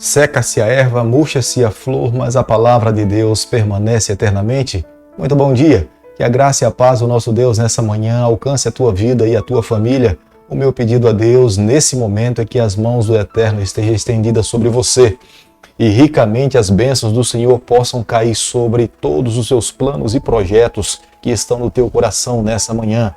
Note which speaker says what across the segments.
Speaker 1: Seca-se a erva, murcha-se a flor, mas a palavra de Deus permanece eternamente. Muito bom dia. Que a graça e a paz do nosso Deus nessa manhã alcance a tua vida e a tua família. O meu pedido a Deus nesse momento é que as mãos do Eterno estejam estendidas sobre você e ricamente as bênçãos do Senhor possam cair sobre todos os seus planos e projetos que estão no teu coração nessa manhã.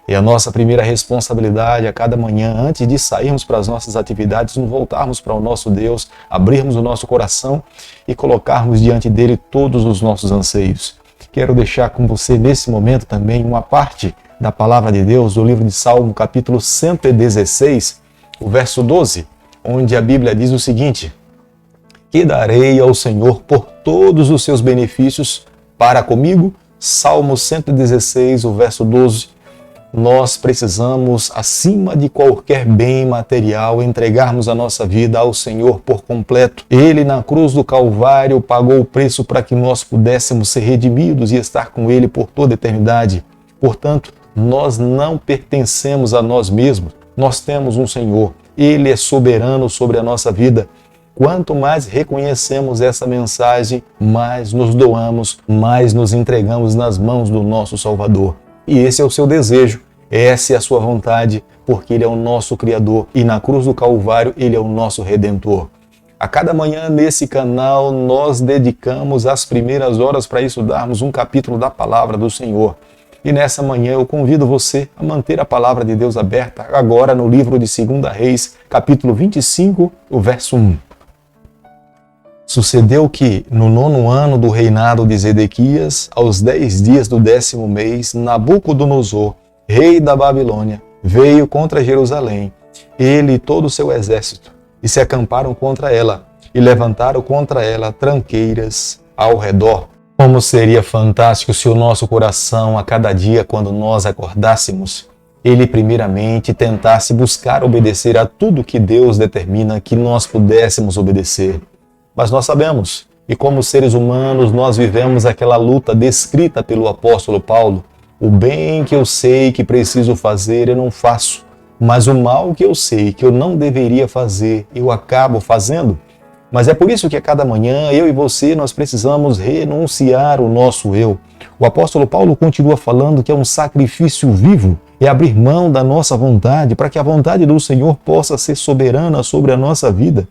Speaker 1: E a nossa primeira responsabilidade a cada manhã, antes de sairmos para as nossas atividades, nos voltarmos para o nosso Deus, abrirmos o nosso coração e colocarmos diante dele todos os nossos anseios. Quero deixar com você nesse momento também uma parte da palavra de Deus, do livro de Salmo, capítulo 116, o verso 12, onde a Bíblia diz o seguinte: que darei ao Senhor por todos os seus benefícios para comigo? Salmo 116, o verso 12. Nós precisamos, acima de qualquer bem material, entregarmos a nossa vida ao Senhor por completo. Ele, na cruz do Calvário, pagou o preço para que nós pudéssemos ser redimidos e estar com Ele por toda a eternidade. Portanto, nós não pertencemos a nós mesmos. Nós temos um Senhor. Ele é soberano sobre a nossa vida. Quanto mais reconhecemos essa mensagem, mais nos doamos, mais nos entregamos nas mãos do nosso Salvador. E esse é o seu desejo, essa é a sua vontade, porque Ele é o nosso Criador e na cruz do Calvário Ele é o nosso Redentor. A cada manhã nesse canal nós dedicamos as primeiras horas para estudarmos um capítulo da Palavra do Senhor. E nessa manhã eu convido você a manter a Palavra de Deus aberta agora no livro de 2 Reis, capítulo 25, o verso 1. Sucedeu que, no 9º ano do reinado de Zedequias, aos 10 dias do 10º mês, Nabucodonosor, rei da Babilônia, veio contra Jerusalém, ele e todo o seu exército, e se acamparam contra ela, e levantaram contra ela tranqueiras ao redor. Como seria fantástico se o nosso coração, a cada dia, quando nós acordássemos, ele primeiramente tentasse buscar obedecer a tudo que Deus determina que nós pudéssemos obedecer. Mas nós sabemos, e como seres humanos nós vivemos aquela luta descrita pelo apóstolo Paulo. O bem que eu sei que preciso fazer eu não faço, mas o mal que eu sei que eu não deveria fazer eu acabo fazendo. Mas é por isso que a cada manhã eu e você nós precisamos renunciar o nosso eu. O apóstolo Paulo continua falando que é um sacrifício vivo, é abrir mão da nossa vontade para que a vontade do Senhor possa ser soberana sobre a nossa vida.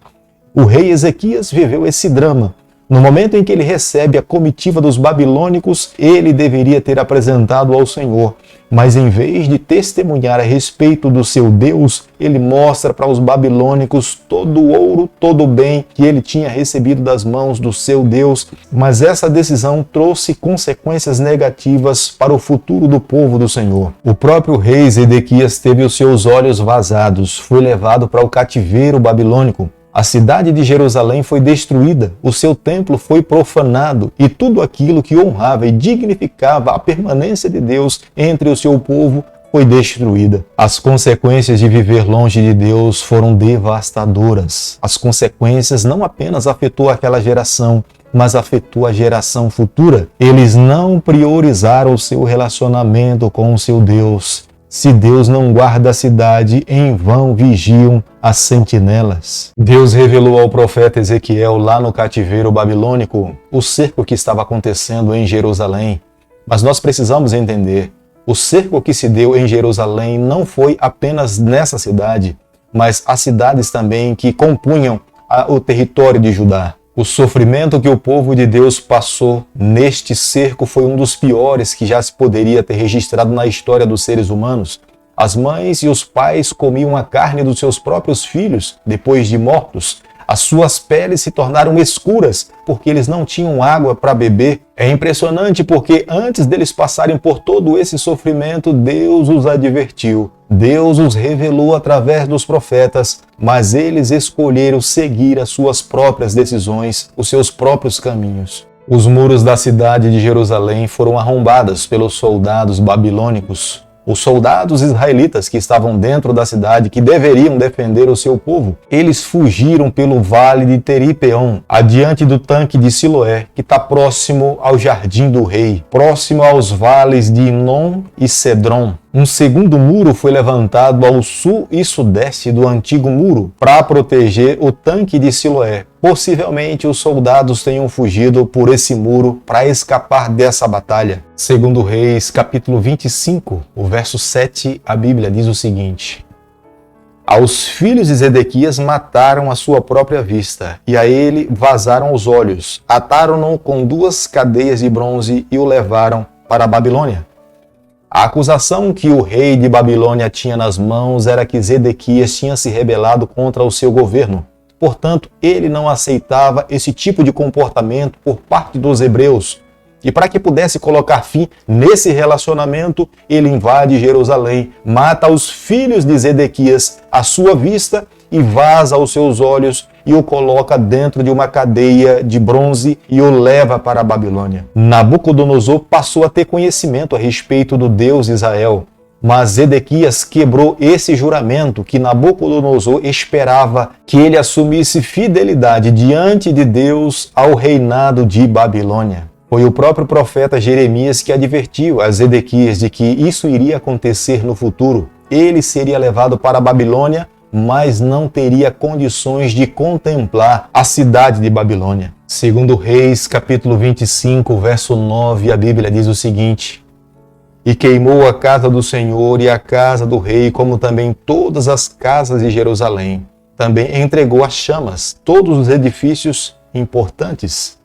Speaker 1: O rei Ezequias viveu esse drama. No momento em que ele recebe a comitiva dos babilônicos, ele deveria ter apresentado ao Senhor. Mas em vez de testemunhar a respeito do seu Deus, ele mostra para os babilônicos todo o ouro, todo o bem que ele tinha recebido das mãos do seu Deus. Mas essa decisão trouxe consequências negativas para o futuro do povo do Senhor. O próprio rei Zedequias teve os seus olhos vazados, foi levado para o cativeiro babilônico. A cidade de Jerusalém foi destruída, o seu templo foi profanado e tudo aquilo que honrava e dignificava a permanência de Deus entre o seu povo foi destruída. As consequências de viver longe de Deus foram devastadoras. As consequências não apenas afetou aquela geração, mas afetou a geração futura. Eles não priorizaram o seu relacionamento com o seu Deus. Se Deus não guarda a cidade, em vão vigiam as sentinelas. Deus revelou ao profeta Ezequiel lá no cativeiro babilônico o cerco que estava acontecendo em Jerusalém. Mas nós precisamos entender, o cerco que se deu em Jerusalém não foi apenas nessa cidade, mas as cidades também que compunham o território de Judá. O sofrimento que o povo de Deus passou neste cerco foi um dos piores que já se poderia ter registrado na história dos seres humanos. As mães e os pais comiam a carne dos seus próprios filhos depois de mortos. As suas peles se tornaram escuras porque eles não tinham água para beber. É impressionante porque antes deles passarem por todo esse sofrimento, Deus os advertiu. Deus os revelou através dos profetas, mas eles escolheram seguir as suas próprias decisões, os seus próprios caminhos. Os muros da cidade de Jerusalém foram arrombados pelos soldados babilônicos. Os soldados israelitas que estavam dentro da cidade, que deveriam defender o seu povo, eles fugiram pelo vale de Teripeon, adiante do tanque de Siloé, que está próximo ao jardim do rei, próximo aos vales de Inom e Cedron. Um segundo muro foi levantado ao sul e sudeste do antigo muro para proteger o tanque de Siloé. Possivelmente os soldados tenham fugido por esse muro para escapar dessa batalha. Segundo Reis, capítulo 25, o verso 7, a Bíblia diz o seguinte: Aos filhos de Zedequias mataram à sua própria vista, e a ele vazaram os olhos. Ataram-no com 2 cadeias de bronze e o levaram para a Babilônia. A acusação que o rei de Babilônia tinha nas mãos era que Zedequias tinha se rebelado contra o seu governo. Portanto, ele não aceitava esse tipo de comportamento por parte dos hebreus. E para que pudesse colocar fim nesse relacionamento, ele invade Jerusalém, mata os filhos de Zedequias à sua vista e vaza os seus olhos e o coloca dentro de uma cadeia de bronze e o leva para a Babilônia. Nabucodonosor passou a ter conhecimento a respeito do Deus de Israel, mas Zedequias quebrou esse juramento que Nabucodonosor esperava que ele assumisse fidelidade diante de Deus ao reinado de Babilônia. Foi o próprio profeta Jeremias que advertiu a Zedequias de que isso iria acontecer no futuro. Ele seria levado para a Babilônia, mas não teria condições de contemplar a cidade de Babilônia. Segundo Reis, capítulo 25, verso 9, a Bíblia diz o seguinte: E queimou a casa do Senhor e a casa do rei, como também todas as casas de Jerusalém. Também entregou às chamas todos os edifícios importantes.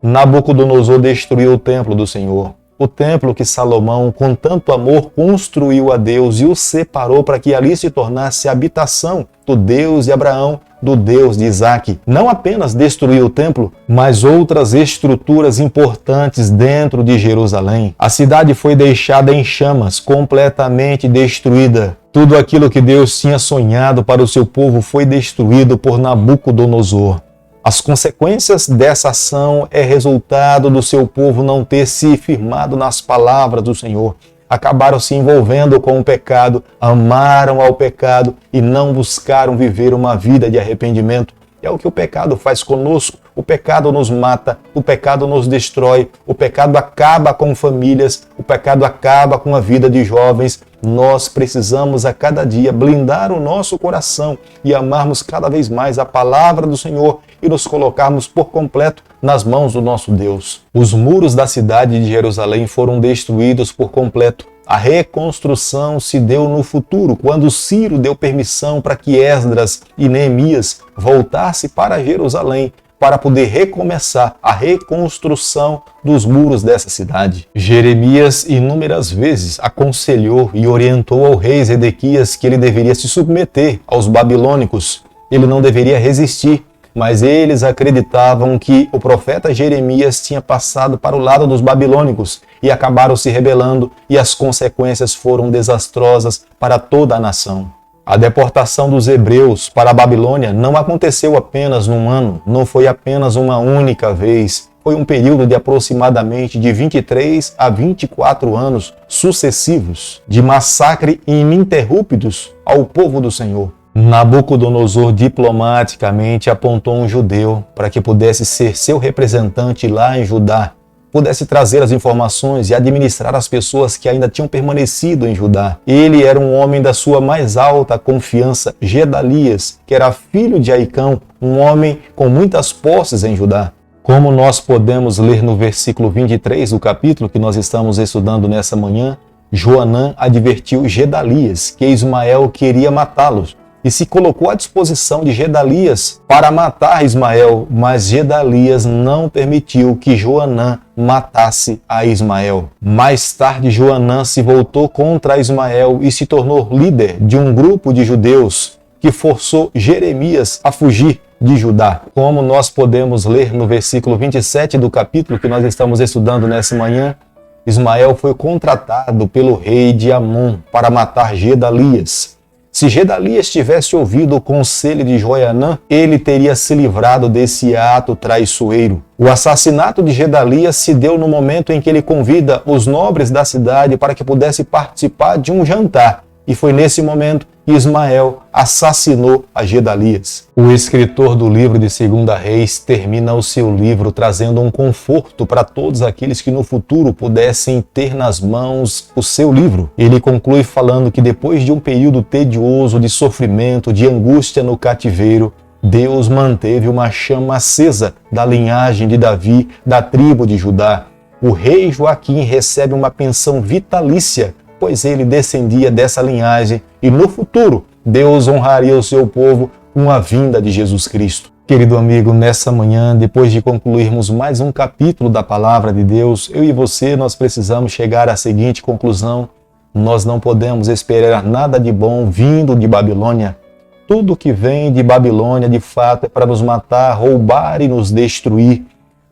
Speaker 1: Nabucodonosor destruiu o templo do Senhor, o templo que Salomão, com tanto amor, construiu a Deus e o separou para que ali se tornasse a habitação do Deus de Abraão, do Deus de Isaque. Não apenas destruiu o templo, mas outras estruturas importantes dentro de Jerusalém. A cidade foi deixada em chamas, completamente destruída. Tudo aquilo que Deus tinha sonhado para o seu povo foi destruído por Nabucodonosor. As consequências dessa ação é resultado do seu povo não ter se firmado nas palavras do Senhor. Acabaram se envolvendo com o pecado, amaram ao pecado e não buscaram viver uma vida de arrependimento. É o que o pecado faz conosco. O pecado nos mata, o pecado nos destrói, o pecado acaba com famílias, o pecado acaba com a vida de jovens. Nós precisamos a cada dia blindar o nosso coração e amarmos cada vez mais a palavra do Senhor e nos colocarmos por completo nas mãos do nosso Deus. Os muros da cidade de Jerusalém foram destruídos por completo. A reconstrução se deu no futuro, quando Ciro deu permissão para que Esdras e Neemias voltassem para Jerusalém para poder recomeçar a reconstrução dos muros dessa cidade. Jeremias inúmeras vezes aconselhou e orientou ao rei Zedequias que ele deveria se submeter aos babilônicos. Ele não deveria resistir, mas eles acreditavam que o profeta Jeremias tinha passado para o lado dos babilônicos e acabaram se rebelando, e as consequências foram desastrosas para toda a nação. A deportação dos hebreus para a Babilônia não aconteceu apenas num ano, não foi apenas uma única vez. Foi um período de aproximadamente de 23 a 24 anos sucessivos de massacre ininterruptos ao povo do Senhor. Nabucodonosor diplomaticamente apontou um judeu para que pudesse ser seu representante lá em Judá, pudesse trazer as informações e administrar as pessoas que ainda tinham permanecido em Judá. Ele era um homem da sua mais alta confiança, Gedalias, que era filho de Aicão, um homem com muitas posses em Judá. Como nós podemos ler no versículo 23 do capítulo que nós estamos estudando nessa manhã, Joanã advertiu Gedalias que Ismael queria matá-los e se colocou à disposição de Gedalias para matar Ismael, mas Gedalias não permitiu que Joanã matasse a Ismael. Mais tarde, Joanã se voltou contra Ismael e se tornou líder de um grupo de judeus que forçou Jeremias a fugir de Judá. Como nós podemos ler no versículo 27 do capítulo que nós estamos estudando nessa manhã, Ismael foi contratado pelo rei de Amon para matar Gedalias. Se Gedalias tivesse ouvido o conselho de Joanã, ele teria se livrado desse ato traiçoeiro. O assassinato de Gedalias se deu no momento em que ele convida os nobres da cidade para que pudesse participar de um jantar. E foi nesse momento Ismael assassinou a Gedalias. O escritor do livro de 2 Reis termina o seu livro trazendo um conforto para todos aqueles que no futuro pudessem ter nas mãos o seu livro. Ele conclui falando que depois de um período tedioso de sofrimento, de angústia no cativeiro, Deus manteve uma chama acesa da linhagem de Davi, da tribo de Judá. O rei Joaquim recebe uma pensão vitalícia, pois ele descendia dessa linhagem e no futuro Deus honraria o seu povo com a vinda de Jesus Cristo. Querido amigo, nessa manhã, depois de concluirmos mais um capítulo da Palavra de Deus, eu e você, nós precisamos chegar à seguinte conclusão: nós não podemos esperar nada de bom vindo de Babilônia. Tudo que vem de Babilônia, de fato, é para nos matar, roubar e nos destruir.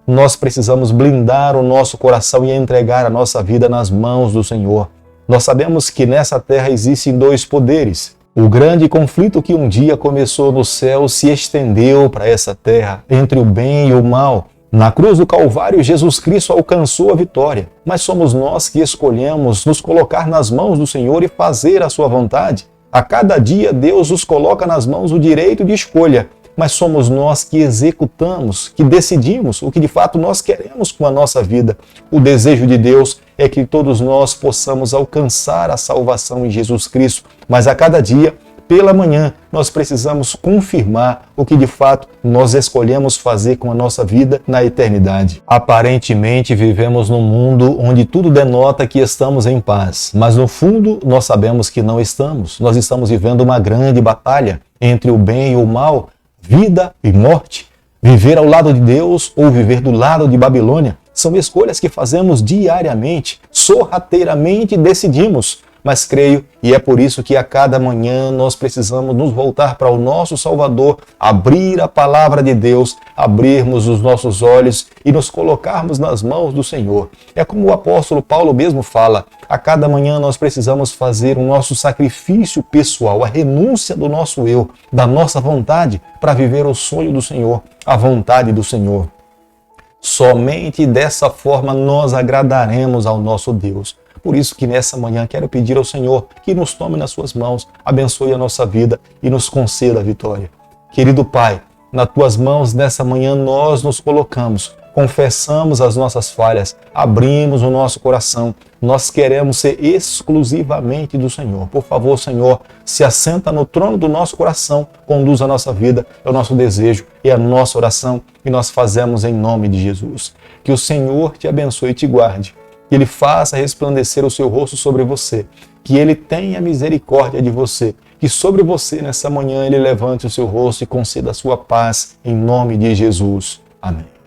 Speaker 1: Nós precisamos blindar o nosso coração e entregar a nossa vida nas mãos do Senhor. Nós sabemos que nessa terra existem dois poderes. O grande conflito que um dia começou no céu se estendeu para essa terra, entre o bem e o mal. Na cruz do Calvário, Jesus Cristo alcançou a vitória, mas somos nós que escolhemos nos colocar nas mãos do Senhor e fazer a sua vontade. A cada dia, Deus nos coloca nas mãos o direito de escolha, mas somos nós que executamos, que decidimos o que de fato nós queremos com a nossa vida. O desejo de Deus é que todos nós possamos alcançar a salvação em Jesus Cristo, mas a cada dia, pela manhã, nós precisamos confirmar o que de fato nós escolhemos fazer com a nossa vida na eternidade. Aparentemente vivemos num mundo onde tudo denota que estamos em paz, mas no fundo nós sabemos que não estamos. Nós estamos vivendo uma grande batalha entre o bem e o mal, vida e morte. Viver ao lado de Deus ou viver do lado de Babilônia são escolhas que fazemos diariamente, sorrateiramente decidimos. Mas creio, e é por isso que a cada manhã nós precisamos nos voltar para o nosso Salvador, abrir a palavra de Deus, abrirmos os nossos olhos e nos colocarmos nas mãos do Senhor. É como o apóstolo Paulo mesmo fala, a cada manhã nós precisamos fazer o nosso sacrifício pessoal, a renúncia do nosso eu, da nossa vontade, para viver o sonho do Senhor, a vontade do Senhor. Somente dessa forma nós agradaremos ao nosso Deus. Por isso que nessa manhã quero pedir ao Senhor que nos tome nas suas mãos, abençoe a nossa vida e nos conceda a vitória. Querido Pai, nas tuas mãos nessa manhã nós nos colocamos, confessamos as nossas falhas, abrimos o nosso coração, nós queremos ser exclusivamente do Senhor. Por favor, Senhor, se assenta no trono do nosso coração, conduz a nossa vida, é o nosso desejo, é a nossa oração e nós fazemos em nome de Jesus. Que o Senhor te abençoe e te guarde. Que Ele faça resplandecer o seu rosto sobre você, que Ele tenha misericórdia de você, que sobre você nessa manhã Ele levante o seu rosto e conceda a sua paz, em nome de Jesus. Amém.